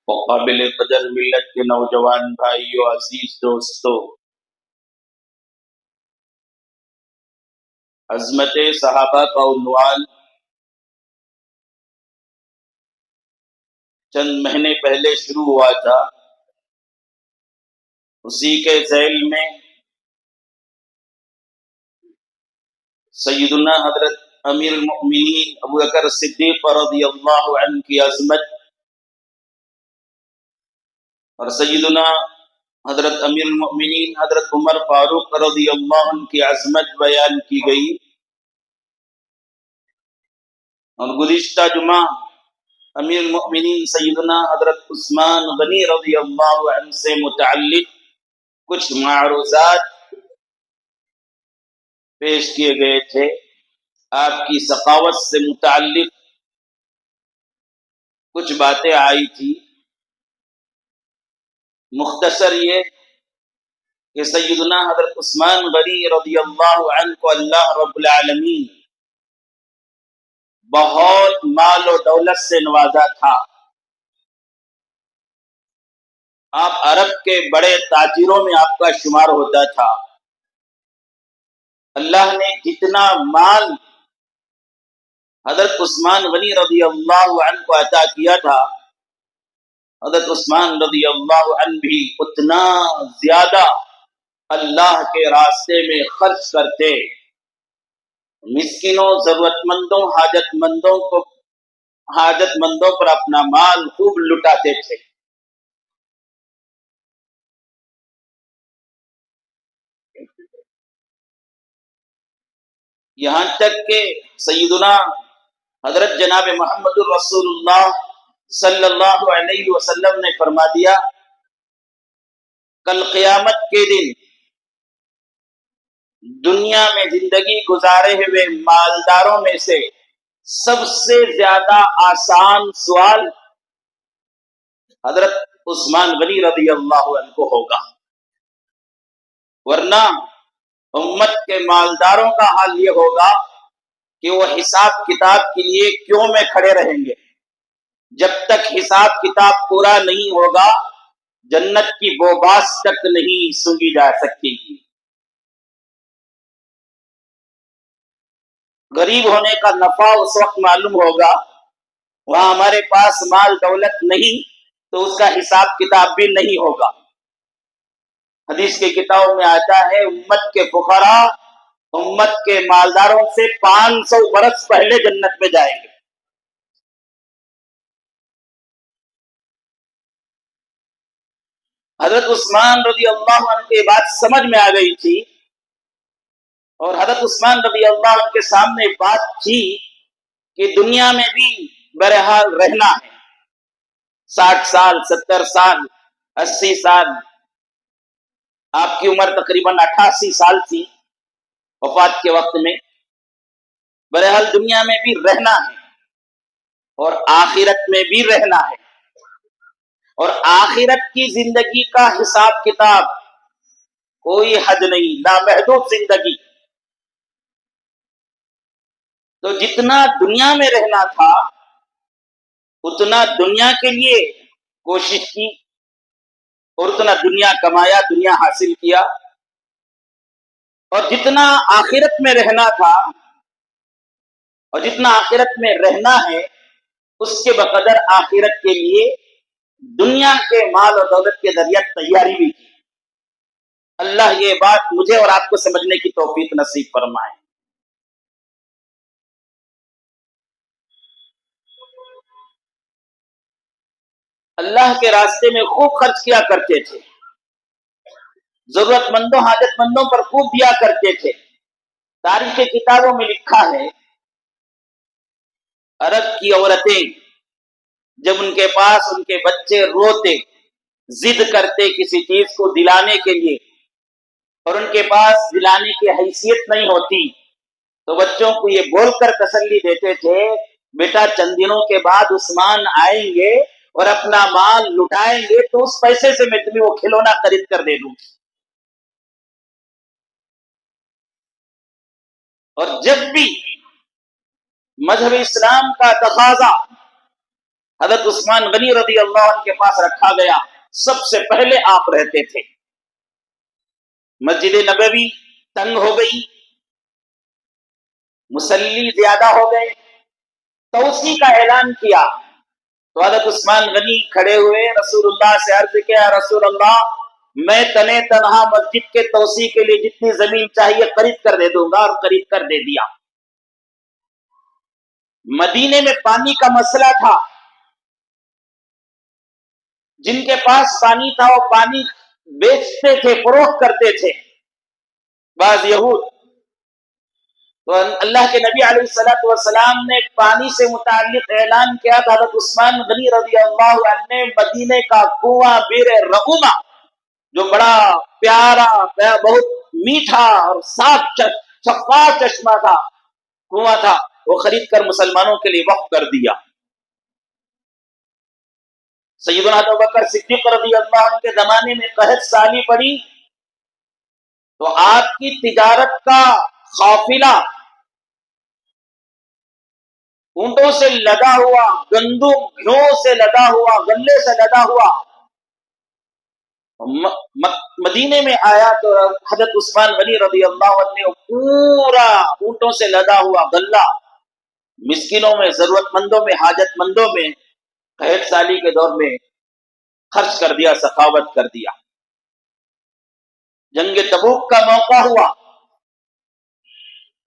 قابل قدر ملت کے نوجوان بھائیوں، عزیز دوستوں، عظمت صحابہ کا عنوان چند مہینے پہلے شروع ہوا تھا۔ اسی کے ذیل میں سیدنا حضرت امیر المؤمنین ابو بکر صدیق رضی اللہ عنہ کی عظمت اور سیدنا حضرت امیر المؤمنین حضرت عمر فاروق رضی اللہ عنہ کی عظمت بیان کی گئی، اور گزشتہ جمعہ امیر المؤمنین سیدنا حضرت عثمان غنی رضی اللہ عنہ سے متعلق کچھ معروضات پیش کیے گئے تھے۔ آپ کی سخاوت سے متعلق کچھ باتیں آئی تھی۔ مختصر یہ کہ سیدنا حضرت عثمان غنی رضی اللہ عنہ کو اللہ رب العالمین بہت مال و دولت سے نوازا تھا۔ آپ عرب کے بڑے تاجروں میں آپ کا شمار ہوتا تھا۔ اللہ نے جتنا مال حضرت عثمان غنی رضی اللہ عنہ کو عطا کیا تھا، حضرت عثمان رضی اللہ عنہ بھی اتنا زیادہ اللہ کے راستے میں خرچ کرتے، مسکینوں، ضرورت مندوں، حاجت مندوں پر اپنا مال خوب لٹاتے تھے۔ یہاں تک کہ سیدنا حضرت جناب محمد الرسول اللہ صلی اللہ علیہ وسلم نے فرما دیا، کل قیامت کے دن دنیا میں زندگی گزارے ہوئے مالداروں میں سے سب سے زیادہ آسان سوال حضرت عثمان غنی رضی اللہ عنہ کو ہوگا، ورنہ امت کے مالداروں کا حال یہ ہوگا کہ وہ حساب کتاب کے لیے کیوں میں کھڑے رہیں گے؟ جب تک حساب کتاب پورا نہیں ہوگا جنت کی بوباس تک نہیں سونگھی جا سکتی۔ غریب ہونے کا نفع اس وقت معلوم ہوگا، وہاں ہمارے پاس مال دولت نہیں تو اس کا حساب کتاب بھی نہیں ہوگا۔ حدیث کے کتابوں میں آتا ہے، امت کے فقراء امت کے مالداروں سے 500 برس پہلے جنت میں جائیں گے۔ حضرت عثمان رضی اللہ عنہ کی بات سمجھ میں آ گئی تھی، اور حضرت عثمان رضی اللہ عنہ کے سامنے بات تھی کہ دنیا میں بھی بہرحال رہنا ہے، 60 سال، 70 سال، 80 سال، آپ کی عمر تقریباً 88 سال تھی وفات کے وقت میں۔ بہرحال دنیا میں بھی رہنا ہے اور آخرت میں بھی رہنا ہے، اور آخرت کی زندگی کا حساب کتاب کوئی حد نہیں، لامحدود زندگی۔ تو جتنا دنیا میں رہنا تھا اتنا دنیا کے لیے کوشش کی، اور اتنا دنیا کمایا، دنیا حاصل کیا، اور جتنا آخرت میں رہنا تھا اور جتنا آخرت میں رہنا ہے اس کے بقدر آخرت کے لیے دنیا کے مال اور دولت کے ذریعہ تیاری بھی کی۔ اللہ یہ بات مجھے اور آپ کو سمجھنے کی توفیق نصیب فرمائے۔ اللہ کے راستے میں خوب خرچ کیا کرتے تھے، ضرورت مندوں، حاجت مندوں پر خوب دیا کرتے تھے۔ تاریخ کتابوں میں لکھا ہے، عرب کی عورتیں جب ان کے پاس ان کے بچے روتے، ضد کرتے کسی چیز کو دلانے کے لیے، اور ان کے پاس دلانے کی حیثیت نہیں ہوتی، تو بچوں کو یہ بول کر تسلی دیتے تھے، بیٹا چند دنوں کے بعد عثمان آئیں گے اور اپنا مال لٹائیں گے تو اس پیسے سے میں تمہیں وہ کھلونا خرید کر دے دوں گی۔ اور جب بھی مذہب اسلام کا تقاضا حضرت عثمان غنی رضی اللہ عنہ کے پاس رکھا گیا. سب سے پہلے آپ رہتے تھے. مسجد نبوی تنگ ہو گئی، مصلی زیادہ ہو گئے، توسیع کا اعلان کیا. تو حضرت عثمان غنی کھڑے ہوئے، رسول اللہ سے عرض کیا، رسول اللہ میں تنے تنہا مسجد کے توسیع کے لیے جتنی زمین چاہیے خرید کر دے دوں گا، اور خرید کر دے دیا. مدینے میں پانی کا مسئلہ تھا، جن کے پاس پانی تھا وہ پانی بیچتے تھے، فروخت کرتے تھے. بعض یہود، تو اللہ کے نبی علیہ الصلوۃ والسلام نے پانی سے متعلق اعلان کیا تھا. حضرت عثمان غنی رضی اللہ عنہ نے مدینے کا کنواں بیر رعومہ، جو بڑا پیارا، بہت میٹھا اور صاف شفاف چشمہ تھا، کنواں تھا، وہ خرید کر مسلمانوں کے لیے وقف کر دیا. سیدنا ابوبکر صدیق رضی اللہ عنہ کے زمانے میں قحط سالی پڑی، تو آپ کی تجارت کا قافلہ اونٹوں سے لدا ہوا، گندم گھیوں سے لدا ہوا، غلے سے لدا ہوا مدینے میں آیا. تو حضرت عثمان غنی رضی اللہ عنہ نے پورا اونٹوں سے لدا ہوا غلہ مسکینوں میں، ضرورت مندوں میں، حاجت مندوں میں قحط سالی کے دور میں خرچ کر دیا، سخاوت کر دیا. جنگ تبوک کا موقع ہوا،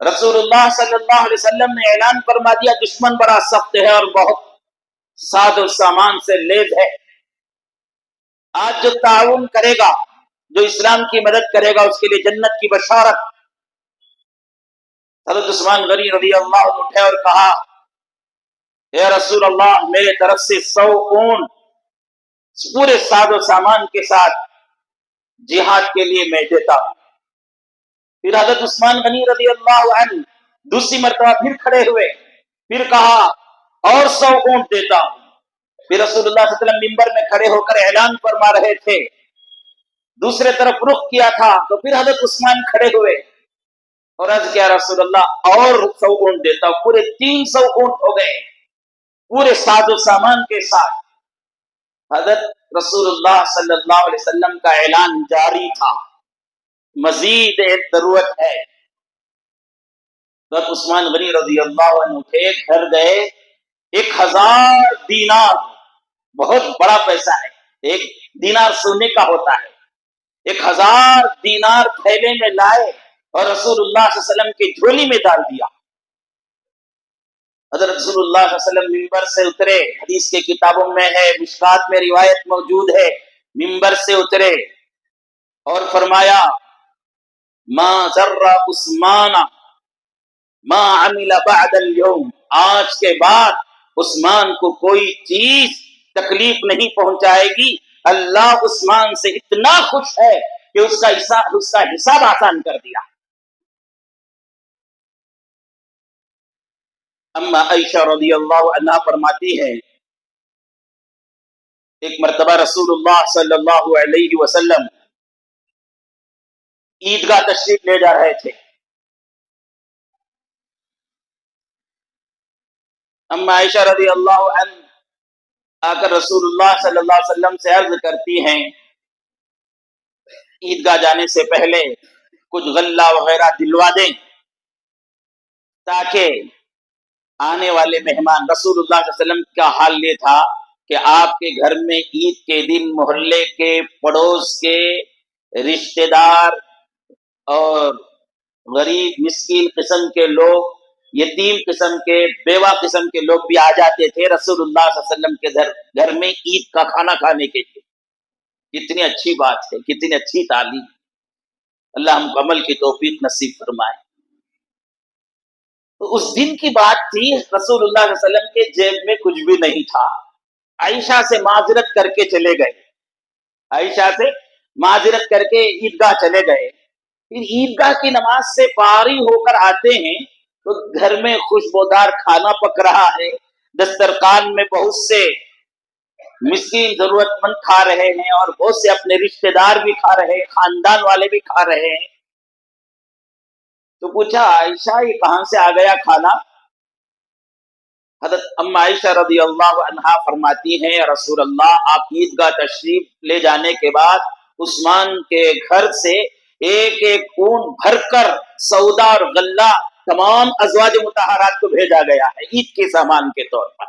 رسول اللہ صلی اللہ علیہ وسلم نے اعلان فرما دیا دشمن بڑا سخت ہے اور بہت ساز و سامان سے لیس ہے. آج جو تعاون کرے گا، جو اسلام کی مدد کرے گا، اس کے لیے جنت کی بشارت. حضرت عثمان غنی رضی اللہ عنہ اٹھے اور کہا، اے رسول اللہ میرے طرف سے 100 اونٹ پورے ساز و سامان کے ساتھ جہاد کے لیے میں دیتا ہوں. پھر حضرت عثمان غنی رضی اللہ عنہ دوسری مرتبہ پھر کھڑے ہوئے، پھر کہا اور 100 اونٹ دیتا ہوں. پھر رسول اللہ صلی اللہ علیہ وسلم منبر میں کھڑے ہو کر اعلان فرما رہے تھے، دوسرے طرف رخ کیا تھا، تو پھر حضرت عثمان کھڑے ہوئے اور عرض کیا رسول اللہ اور 100 اونٹ دیتا ہوں. پورے 300 اونٹ ہو گئے پورے ساز و سامان کے ساتھ. حضرت رسول اللہ صلی اللہ علیہ وسلم کا اعلان جاری تھا، مزید ایک ضرورت ہے. حضرت عثمان غنی رضی اللہ عنہ اٹھے، گھر گئے، 1000 دینار، بہت بڑا پیسہ ہے، 1 دینار سونے کا ہوتا ہے. 1000 دینار تھیلے میں لائے اور رسول اللہ صلی اللہ علیہ وسلم کی جھولی میں ڈال دیا. حضرت رسول اللہ صلی اللہ علیہ وسلم منبر سے اترے، حدیث کے کتابوں میں ہے، مشکات میں روایت موجود ہے، منبر سے اترے اور فرمایا ما ذر عثمان ما عمل بعد اليوم، آج کے بعد عثمان کو کوئی چیز تکلیف نہیں پہنچائے گی. اللہ عثمان سے اتنا خوش ہے کہ اس کا حساب آسان کر دیا. اما عائشہ رضی اللہ عنہا فرماتی ہے، ایک مرتبہ رسول اللہ صلی اللہ علیہ وسلم عیدگاہ تشریف لے جا رہے تھے. اما عائشہ رضی اللہ عنہ آ کر رسول اللہ صلی اللہ علیہ وسلم سے عرض کرتی ہیں، عیدگاہ جانے سے پہلے کچھ غلہ وغیرہ دلوا دیں تاکہ آنے والے مہمان. رسول اللہ صلی اللہ علیہ وسلم کا حال یہ تھا کہ آپ کے گھر میں عید کے دن محلے کے، پڑوس کے، رشتہ دار اور غریب مسکین قسم کے لوگ، یتیم قسم کے، بیوہ قسم کے لوگ بھی آ جاتے تھے رسول اللہ صلی اللہ علیہ وسلم کے گھر میں عید کا کھانا کھانے کے لیے. کتنی اچھی بات ہے، کتنی اچھی تعلیم. اللہ ہم کو عمل کی توفیق نصیب فرمائے. تو اس دن کی بات تھی، رسول اللہ صلی اللہ علیہ وسلم کے جیب میں کچھ بھی نہیں تھا. عائشہ سے معذرت کر کے چلے گئے، عائشہ سے معذرت کر کے عیدگاہ چلے گئے. پھر عیدگاہ کی نماز سے فارغ ہو کر آتے ہیں تو گھر میں خوشبودار کھانا پک رہا ہے، دسترخوان میں بہت سے مسکین ضرورت مند کھا رہے ہیں اور بہت سے اپنے رشتہ دار بھی کھا رہے ہیں، خاندان والے بھی کھا رہے ہیں. تو پوچھا عائشہ یہ کہاں سے آ گیا کھانا؟ حضرت اما عائشہ رضی اللہ عنہا فرماتی ہیں رسول اللہ آپ عیدگاہ تشریف لے جانے کے بعد عثمان کے گھر سے ایک ایک اون بھر کر سودا اور غلہ تمام ازواج مطہرات کو بھیجا گیا ہے عید کے سامان کے طور پر.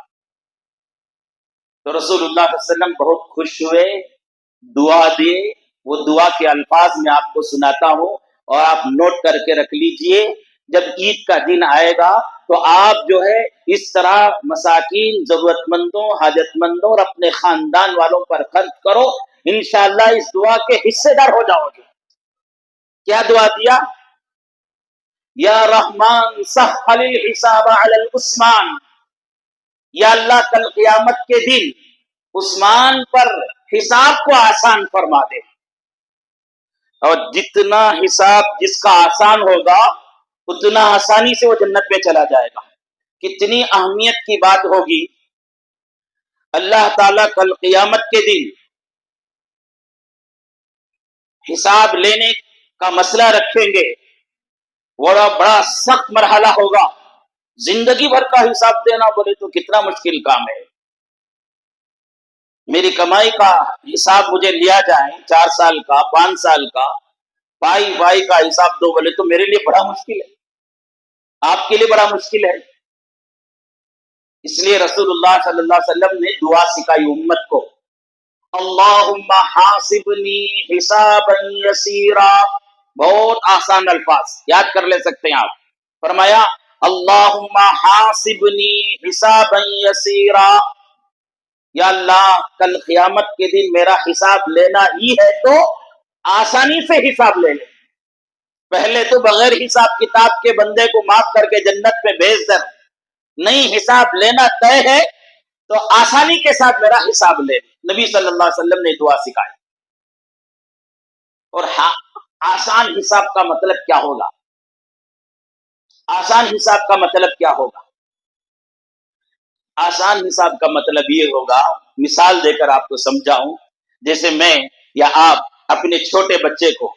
تو رسول اللہ صلی اللہ علیہ وسلم بہت خوش ہوئے, دعا دیے. وہ دعا کے الفاظ میں آپ کو سناتا ہوں اور آپ نوٹ کر کے رکھ لیجئے. جب عید کا دن آئے گا تو آپ جو ہے اس طرح مساکین, ضرورت مندوں, حاجت مندوں اور اپنے خاندان والوں پر خرچ کرو, انشاءاللہ اس دعا کے حصے دار ہو جاؤ گے. کیا دعا دیا؟ یا رحمان سہل الحساب علی العثمان, یا اللہ کل قیامت کے دن عثمان پر حساب کو آسان فرما دے. اور جتنا حساب جس کا آسان ہوگا اتنا آسانی سے وہ جنت میں چلا جائے گا. کتنی اہمیت کی بات ہوگی. اللہ تعالیٰ کل قیامت کے دن حساب لینے کا مسئلہ رکھیں گے. بڑا سخت مرحلہ ہوگا. زندگی بھر کا حساب دینا بولے تو کتنا مشکل کام ہے. میری کمائی کا حساب مجھے لیا جائے 4 سال کا, 5 سال کا, بھائی کا حساب دو بولے تو میرے لیے بڑا مشکل ہے, آپ کے لیے بڑا مشکل ہے. اس لیے رسول اللہ صلی اللہ علیہ وسلم نے دعا سکھائی امت کو, اللہم حاسبنی حسابا یسیرا. بہت آسان الفاظ یاد کر لے سکتے ہیں آپ. فرمایا اللہم حاسبنی حسابا یسیرا, یا اللہ کل قیامت کے دن میرا حساب لینا ہی ہے تو آسانی سے حساب لے لے. پہلے تو بغیر حساب کتاب کے بندے کو معاف کر کے جنت میں بھیج در. نہیں, حساب لینا طے ہے تو آسانی کے ساتھ میرا حساب لے. نبی صلی اللہ علیہ وسلم نے دعا سکھائی. اور آسان حساب کا مطلب کیا ہوگا؟ آسان حساب کا مطلب کیا ہوگا؟ آسان حساب کا مطلب یہ ہوگا, مثال دے کر آپ کو سمجھاؤں. جیسے میں یا آپ اپنے چھوٹے بچے کو,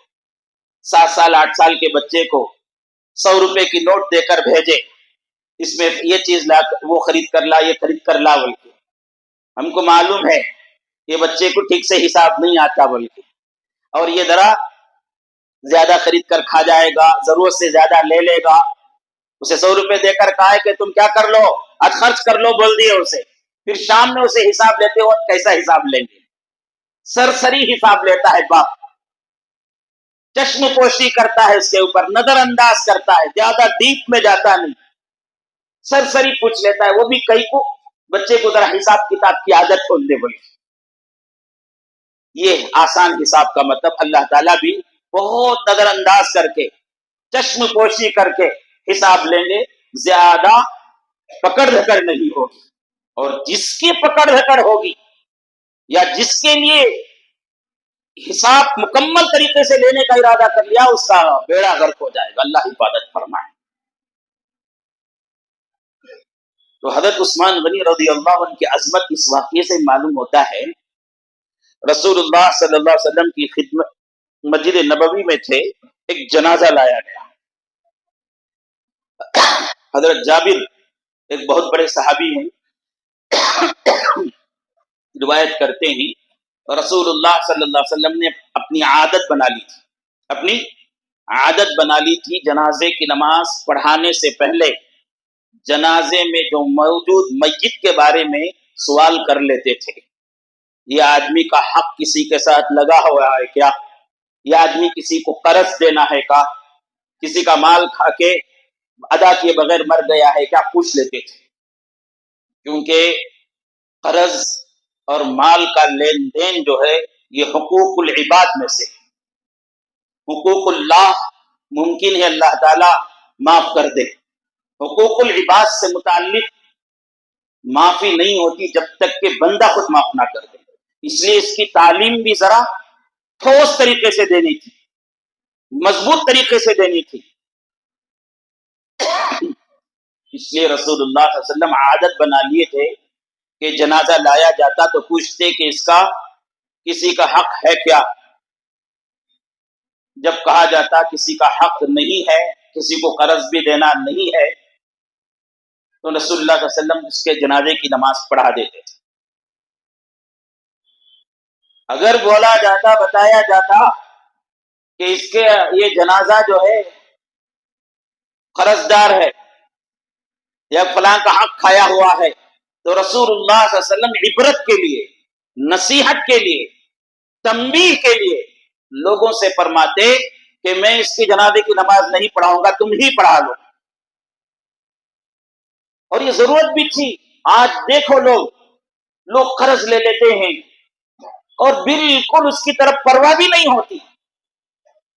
7 سال 8 سال کے بچے کو 100 روپے کی نوٹ دے کر بھیجے, اس میں یہ چیز لا, وہ خرید کر لا, یہ خرید کر لا بول کے. ہم کو معلوم ہے یہ بچے کو ٹھیک سے حساب نہیں آتا بول کے, اور یہ ذرا زیادہ خرید کر کھا جائے گا, ضرورت سے زیادہ لے لے گا. اسے 100 روپے دے کر کہا ہے کہ تم کیا کر لو, آج خرچ کر لو بول دیے اسے. پھر شام میں اسے حساب لیتے وقت کیسا حساب لیں گے؟ سرسری حساب لیتا ہے باپ, چشم پوشی کرتا ہے اس کے اوپر, نظر انداز کرتا ہے, زیادہ ڈیپ میں جاتا نہیں, سرسری پوچھ لیتا ہے. وہ بھی کئی کو بچے کو ذرا حساب کتاب کی عادت کھول دے بولے. یہ آسان حساب کا مطلب اللہ تعالیٰ بھی بہت نظر انداز کر کے, چشم پوشی کر کے حساب لیں گے, زیادہ پکڑ دھکڑ نہیں ہوگی. اور جس کی پکڑ دھکڑ ہوگی یا جس کے لیے حساب مکمل طریقے سے لینے کا ارادہ کر لیا, اس کا بیڑا غرق ہو جائے گا. اللہ حفاظت فرمائے. تو حضرت عثمان غنی رضی اللہ عنہ کی عظمت اس واقعے سے معلوم ہوتا ہے. رسول اللہ صلی اللہ علیہ وسلم کی خدمت مسجد نبوی میں تھے, ایک جنازہ لایا گیا. حضرت جابر ایک بہت بڑے صحابی ہیں, روایت کرتے ہیں رسول اللہ صلی اللہ علیہ وسلم نے اپنی عادت بنا لی تھی جنازے کی نماز پڑھانے سے پہلے جنازے میں جو موجود میت کے بارے میں سوال کر لیتے تھے. یہ آدمی کا حق کسی کے ساتھ لگا ہوا ہے کیا؟ یہ آدمی کسی کو قرض دینا ہے کیا؟ کسی کا مال کھا کے ادا کیے بغیر مر گیا ہے کیا؟ پوچھ لیتے تھے. کیونکہ قرض اور مال کا لین دین جو ہے یہ حقوق العباد میں سے, حقوق اللہ ممکن ہے اللہ تعالی معاف کر دے, حقوق العباد سے متعلق معافی نہیں ہوتی جب تک کہ بندہ خود معاف نہ کر دے. اس لیے اس کی تعلیم بھی ذرا ٹھوس طریقے سے دینی تھی, مضبوط طریقے سے دینی تھی. اس لیے رسول اللہ صلی اللہ علیہ وسلم عادت بنا لیے تھے کہ جنازہ لایا جاتا تو پوچھتے کہ اس کا کسی کا حق ہے کیا؟ جب کہا جاتا کسی کا حق نہیں ہے, کسی کو قرض بھی دینا نہیں ہے, تو رسول اللہ صلی اللہ علیہ وسلم اس کے جنازے کی نماز پڑھا دیتے تھے۔ اگر بولا جاتا، بتایا جاتا کہ اس کے یہ جنازہ جو ہے قرض دار ہے یا فلاں کا حق کھایا ہوا ہے، تو رسول اللہ صلی اللہ علیہ وسلم عبرت کے لیے، نصیحت کے لیے، تنبیہ کے لیے لوگوں سے فرماتے کہ میں اس کی جنازے کی نماز نہیں پڑھاؤں گا، تم ہی پڑھا لو۔ اور یہ ضرورت بھی تھی۔ آج دیکھو لوگ قرض لے لیتے ہیں اور بالکل اس کی طرف پرواہ بھی نہیں ہوتی،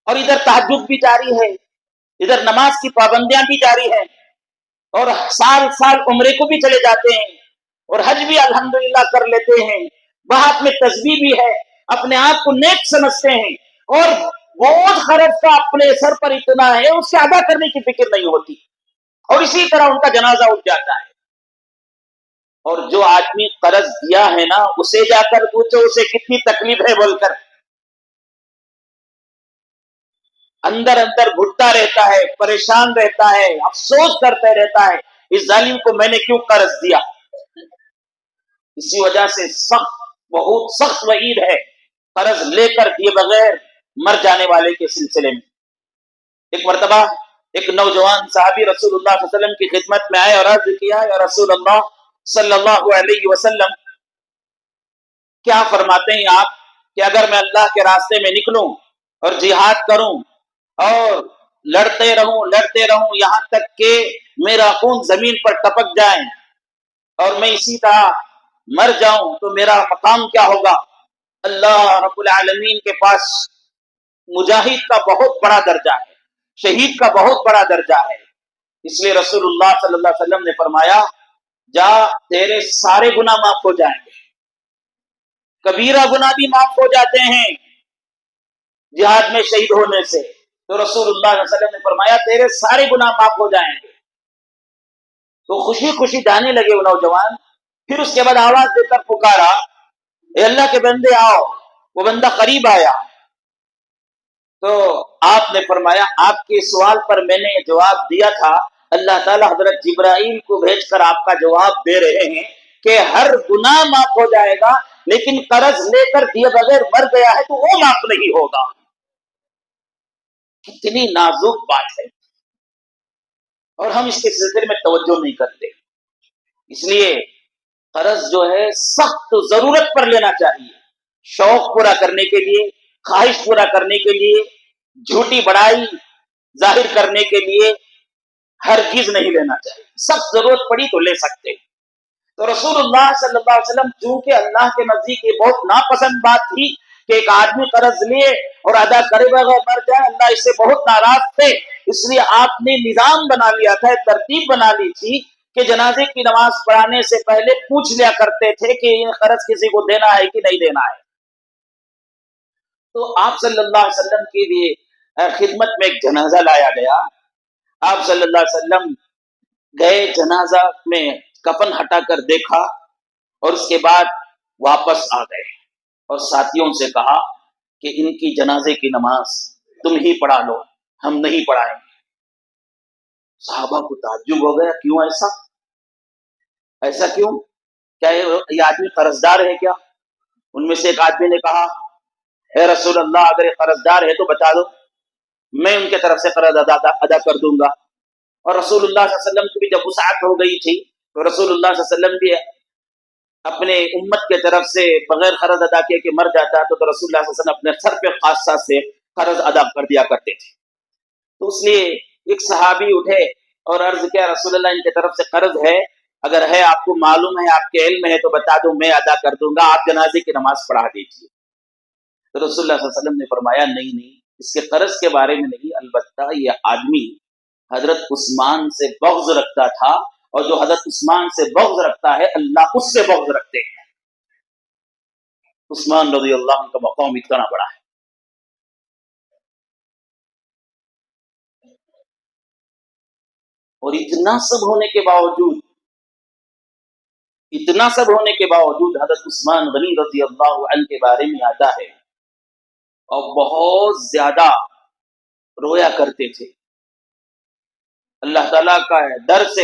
اور ادھر تہجد بھی جاری ہے، ادھر نماز کی پابندیاں بھی جاری ہیں، اور سال سال عمرے کو بھی چلے جاتے ہیں، اور حج بھی الحمدللہ کر لیتے ہیں، بہت میں تسبیح بھی ہے، اپنے آپ کو نیک سمجھتے ہیں، اور بہت خرچ کا اپنے سر پر اتنا ہے اس سے ادا کرنے کی فکر نہیں ہوتی، اور اسی طرح ان کا جنازہ اٹھ جاتا ہے۔ اور جو آدمی قرض دیا ہے نا، اسے جا کر پوچھو اسے کتنی تکلیف ہے بول کر، اندر اندر گھٹتا رہتا ہے، پریشان رہتا ہے، افسوس کرتے رہتا ہے اس ظالم کو میں نے کیوں قرض دیا۔ اسی وجہ سے سخت، بہت سخت وعید ہے قرض لے کر دیے بغیر مر جانے والے کے سلسلے میں۔ ایک مرتبہ ایک نوجوان صحابی رسول اللہ صلی اللہ علیہ وسلم کی خدمت میں آئے اور عرض کیا، یا رسول اللہ صلی اللہ علیہ وسلم، کیا فرماتے ہیں آپ کہ اگر میں اللہ کے راستے میں نکلوں اور جہاد کروں اور لڑتے رہوں یہاں تک کہ میرا خون زمین پر ٹپک جائے اور میں اسی طرح مر جاؤں تو میرا مقام کیا ہوگا؟ اللہ رب العالمین کے پاس مجاہد کا بہت بڑا درجہ ہے، شہید کا بہت بڑا درجہ ہے۔ اس لیے رسول اللہ صلی اللہ علیہ وسلم نے فرمایا، جا تیرے سارے گناہ معاف ہو جائیں گے، کبیرہ گناہ بھی معاف ہو جاتے ہیں جہاد میں شہید ہونے سے۔ تو رسول اللہ صلی اللہ علیہ وسلم نے فرمایا تیرے سارے گناہ معاف ہو جائیں گے۔ تو خوشی خوشی جانے لگے وہ نوجوان۔ پھر اس کے بعد آواز دے کر پکارا، اے اللہ کے بندے آؤ۔ وہ بندہ قریب آیا تو آپ نے فرمایا، آپ کے سوال پر میں نے جواب دیا تھا، اللہ تعالیٰ حضرت جبرائیل کو بھیج کر آپ کا جواب دے رہے ہیں کہ ہر گناہ معاف ہو جائے گا، لیکن قرض لے کر دیے بغیر مر گیا ہے تو وہ معاف نہیں ہوگا۔ کتنی نازک بات ہے، اور ہم اس کے سلسلے میں توجہ نہیں کرتے۔ اس لیے قرض جو ہے سخت ضرورت پر لینا چاہیے، شوق پورا کرنے کے لیے، خواہش پورا کرنے کے لیے، جھوٹی بڑائی ظاہر کرنے کے لیے ہرگز نہیں لینا چاہیے۔ سخت ضرورت پڑی تو لے سکتے ہیں۔ تو رسول اللہ صلی اللہ علیہ وسلم چونکہ اللہ کے نزدیک یہ بہت ناپسند بات تھی کہ ایک آدمی قرض لیے اور ادا کرے بغیر مر جائے، اللہ اس سے بہت ناراض تھے، اس لیے آپ نے نظام بنا لیا تھا، ترتیب بنا لی تھی کہ جنازے کی نماز پڑھانے سے پہلے پوچھ لیا کرتے تھے کہ یہ قرض کسی کو دینا ہے کہ نہیں دینا ہے۔ تو آپ صلی اللہ علیہ وسلم کے لیے خدمت میں ایک جنازہ لایا گیا۔ آپ صلی اللہ علیہ وسلم گئے، جنازہ میں کفن ہٹا کر دیکھا، اور اس کے بعد واپس آ گئے اور ساتھیوں سے کہا کہ ان کی جنازے کی نماز تم ہی پڑھا لو، ہم نہیں پڑھائیں گے۔ صحابہ کو تعجب ہو گیا، کیوں ایسا؟ ایسا کیوں؟ کیا یہ آدمی قرض دار ہے کیا؟ ان میں سے ایک آدمی نے کہا، اے رسول اللہ، اگر یہ قرض دار ہے تو بتا دو، میں ان کے طرف سے قرض ادا کر دوں گا۔ اور رسول اللہ صلی اللہ علیہ وسلم کی بھی جب وسعت ہو گئی تھی تو رسول اللہ صلی اللہ علیہ وسلم بھی اپنے امت کے طرف سے بغیر قرض ادا کیے کہ مر جاتا تو رسول اللہ صلی اللہ علیہ وسلم اپنے سر پہ خاصہ سے قرض ادا کر دیا کرتے تھے۔ تو اس لیے ایک صحابی اٹھے اور عرض کیا، رسول اللہ ان کی طرف سے قرض ہے، اگر ہے آپ کو معلوم ہے، آپ کے علم ہے تو بتا دو، میں ادا کر دوں گا، آپ جنازے کی نماز پڑھا دیجیے۔ تو رسول اللہ صلی اللہ علیہ وسلم نے فرمایا، نہیں، اس کے قرض کے بارے میں نہیں، البتہ یہ آدمی حضرت عثمان سے بغض رکھتا تھا، اور جو حضرت عثمان سے بغض رکھتا ہے اللہ اس سے بغض رکھتے ہیں۔ عثمان رضی اللہ عنہ کا مقام اتنا بڑا ہے۔ اور اتنا سب ہونے کے باوجود حضرت عثمان غنی رضی اللہ عنہ کے بارے میں آتا ہے اور بہت زیادہ رویا کرتے تھے، اللہ تعالیٰ کا ڈر سے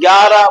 11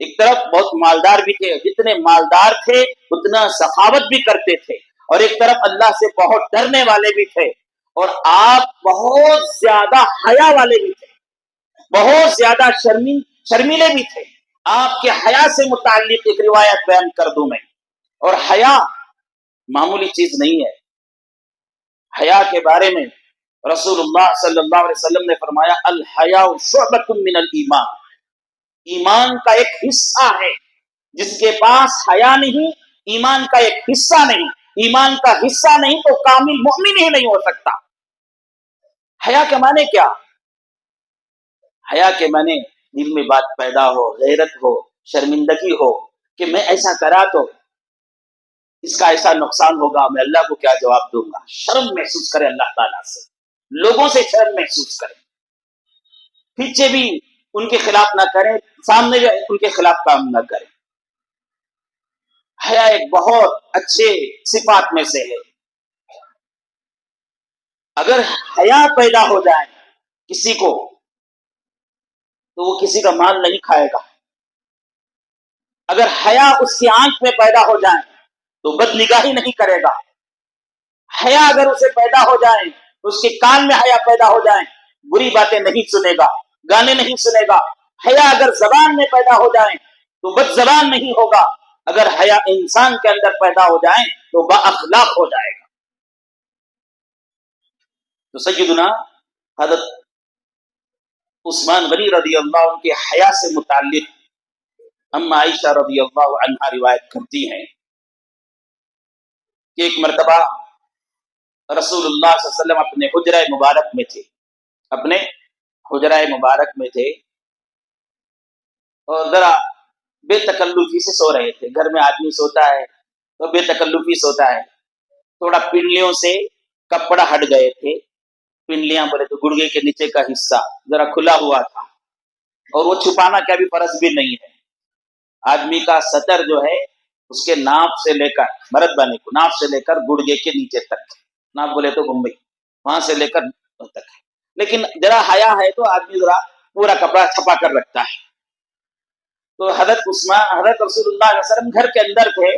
ایک طرف بہت مالدار بھی تھے، جتنے مالدار تھے اتنا سخاوت بھی کرتے تھے، اور ایک طرف اللہ سے بہت ڈرنے والے بھی تھے، اور آپ بہت زیادہ حیا والے بھی تھے، بہت زیادہ شرمیلے بھی تھے۔ آپ کے حیا سے متعلق ایک روایت بیان کر دوں میں، اور حیا معمولی چیز نہیں ہے۔ حیا کے بارے میں رسول اللہ صلی اللہ علیہ وسلم نے فرمایا الحیاء شعبۃ من الایمان، ایمان کا ایک حصہ ہے۔ جس کے پاس حیا نہیں، ایمان کا ایک حصہ نہیں، ایمان کا حصہ نہیں تو کامل مومن ہی نہیں ہو سکتا۔ حیا کے معنی کیا؟ حیا کے معنی دل میں بات پیدا ہو، غیرت ہو، شرمندگی ہو کہ میں ایسا کرا تو اس کا ایسا نقصان ہوگا، میں اللہ کو کیا جواب دوں گا۔ شرم محسوس کرے اللہ تعالیٰ سے، لوگوں سے شرم محسوس کرے، پیچھے بھی ان کے خلاف نہ کریں، سامنے بھی ان کے خلاف کام نہ کریں۔ حیا ایک بہت اچھے صفات میں سے ہے۔ اگر حیا پیدا ہو جائے کسی کو تو وہ کسی کا مال نہیں کھائے گا۔ اگر حیا اس کی آنکھ میں پیدا ہو جائے تو بد نگاہی نہیں کرے گا۔ حیا اگر اسے پیدا ہو جائے، اس کے کان میں حیا پیدا ہو جائے، بری باتیں نہیں سنے گا، گانے نہیں سنے گا۔ حیا اگر زبان میں پیدا ہو جائے تو بد زبان نہیں ہوگا۔ اگر حیا انسان کے اندر پیدا ہو جائے تو با اخلاق ہو جائے گا۔ تو سیدنا حضرت عثمان غنی رضی اللہ عنہ کے حیا سے متعلق اما عائشہ رضی اللہ عنہا روایت کرتی ہیں کہ ایک مرتبہ رسول اللہ صلی اللہ علیہ وسلم اپنے حجرہ مبارک میں تھے، اپنے حجرہ مبارک میں تھے، اور ذرا بے تکلفی سے سو رہے تھے۔ گھر میں آدمی سوتا ہے تو بے تکلفی سوتا ہے، تھوڑا پنڈلیوں سے کپڑا ہٹ گئے تھے، پنڈلیاں بولے تو گڑگے کے نیچے کا حصہ ذرا کھلا ہوا تھا، اور وہ چھپانا کیا بھی فرض بھی نہیں ہے۔ آدمی کا سطر جو ہے اس کے ناف سے لے کر مرد بانے کو ناف سے لے کر گڑگے کے نیچے تک، ناف بولے تو گنبئی، وہاں سے لے کر تک ہے، لیکن ذرا حیا ہے تو آدمی ذرا پورا کپڑا چھپا کر رکھتا ہے۔ تو حضرت رسول اللہ علیہ وسلم گھر کے اندر تھے،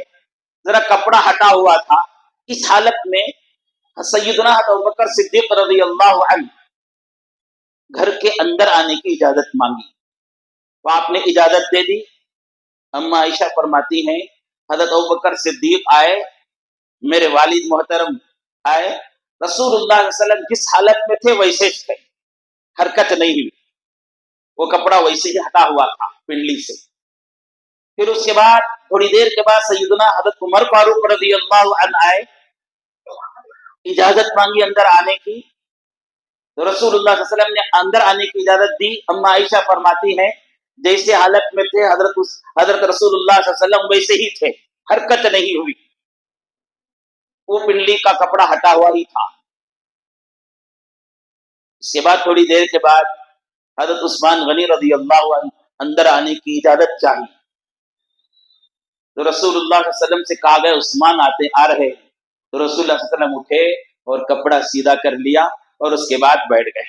ذرا کپڑا ہٹا ہوا تھا، اس حالت میں سیدنا ابوبکر صدیق رضی اللہ عنہ گھر کے اندر آنے کی اجازت مانگی، تو آپ نے اجازت دے دی۔ اما عائشہ فرماتی ہیں حضرت ابوبکر صدیق آئے، میرے والد محترم آئے، رسول اللہ علیہ وسلم جس حالت میں تھے ویسے تھے، حرکت نہیں ہوئی، وہ کپڑا ویسے ہی ہٹا ہوا تھا پنڈلی سے۔ پھر اس کے بعد تھوڑی دیر کے بعد سیدنا حضرت عمر فاروق رضی اللہ عنہ آئے، اجازت مانگی اندر آنے کی، تو رسول اللہ صلی اللہ علیہ وسلم نے اندر آنے کی اجازت دی۔ اما عائشہ فرماتی ہیں جیسے حالت میں تھے حضرت رسول اللہ صلی اللہ علیہ وسلم ویسے ہی تھے، حرکت نہیں ہوئی، وہ پنڈلی کا کپڑا ہٹا ہوا ہی تھا۔ اس کے بعد تھوڑی دیر کے بعد حضرت عثمان غنی رضی اللہ عنہ اندر آنے کی اجازت چاہی، تو رسول اللہ صلی اللہ علیہ وسلم سے کہا گیا عثمان آ رہے، تو رسول اللہ صلی اللہ علیہ وسلم اٹھے اور کپڑا سیدھا کر لیا اور اس کے بعد بیٹھ گئے۔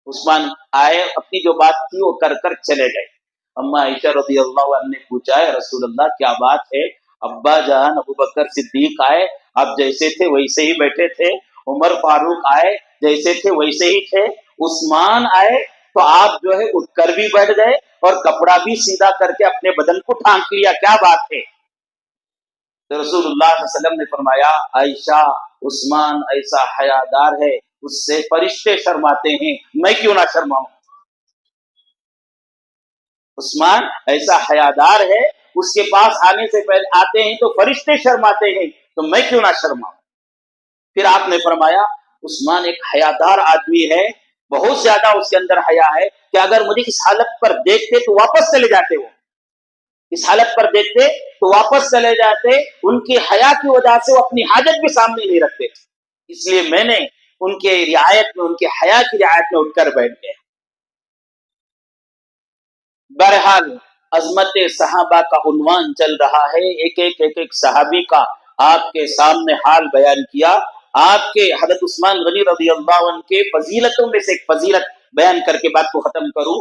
عثمان آئے، اپنی جو بات تھی وہ کر کر چلے گئے۔ اما عائشہ رضی اللہ عنہ نے پوچھا ہے رسول اللہ کیا بات ہے؟ ابا جان ابوبکر صدیق آئے، آپ جیسے تھے ویسے ہی بیٹھے تھے، عمر فاروق آئے جیسے تھے ویسے ہی تھے، عثمان آئے تو آپ جو ہے اٹھ کر بھی بیٹھ گئے اور کپڑا بھی سیدھا کر کے اپنے بدن کو ڈھانک لیا، کیا بات ہے؟ تو رسول اللہ صلی اللہ علیہ وسلم نے فرمایا عائشہ عثمان ایسا حیادار ہے اس سے فرشتے شرماتے ہیں، میں کیوں نہ شرماؤں؟ عثمان ایسا حیادار ہے، اس کے پاس آنے سے پہلے آتے ہیں تو فرشتے شرماتے ہیں، تو میں کیوں نہ شرماؤں؟ پھر آپ نے فرمایا عثمان ایک حیادار آدمی ہے، بہت زیادہ اس کے اندر حیا ہے کہ اگر مجھے اس حالت پر دیکھتے تو واپس چلے جاتے، وہ اس حالت پر دیکھتے تو واپس چلے جاتے، ان کی حیا کی وجہ سے وہ اپنی حاجت بھی سامنے نہیں رکھتے، اس لیے میں نے ان کے رعایت میں، ان کے حیا کی رعایت میں اٹھ کر بیٹھ گیا۔ بہرحال عظمت صحابہ کا عنوان چل رہا ہے، ایک صحابی کا آپ کے سامنے حال بیان کیا۔ آپ کے حضرت عثمان غنی رضی اللہ عنہ کے فضیلتوں میں سے ایک فضیلت بیان کر کے بات کو ختم کروں۔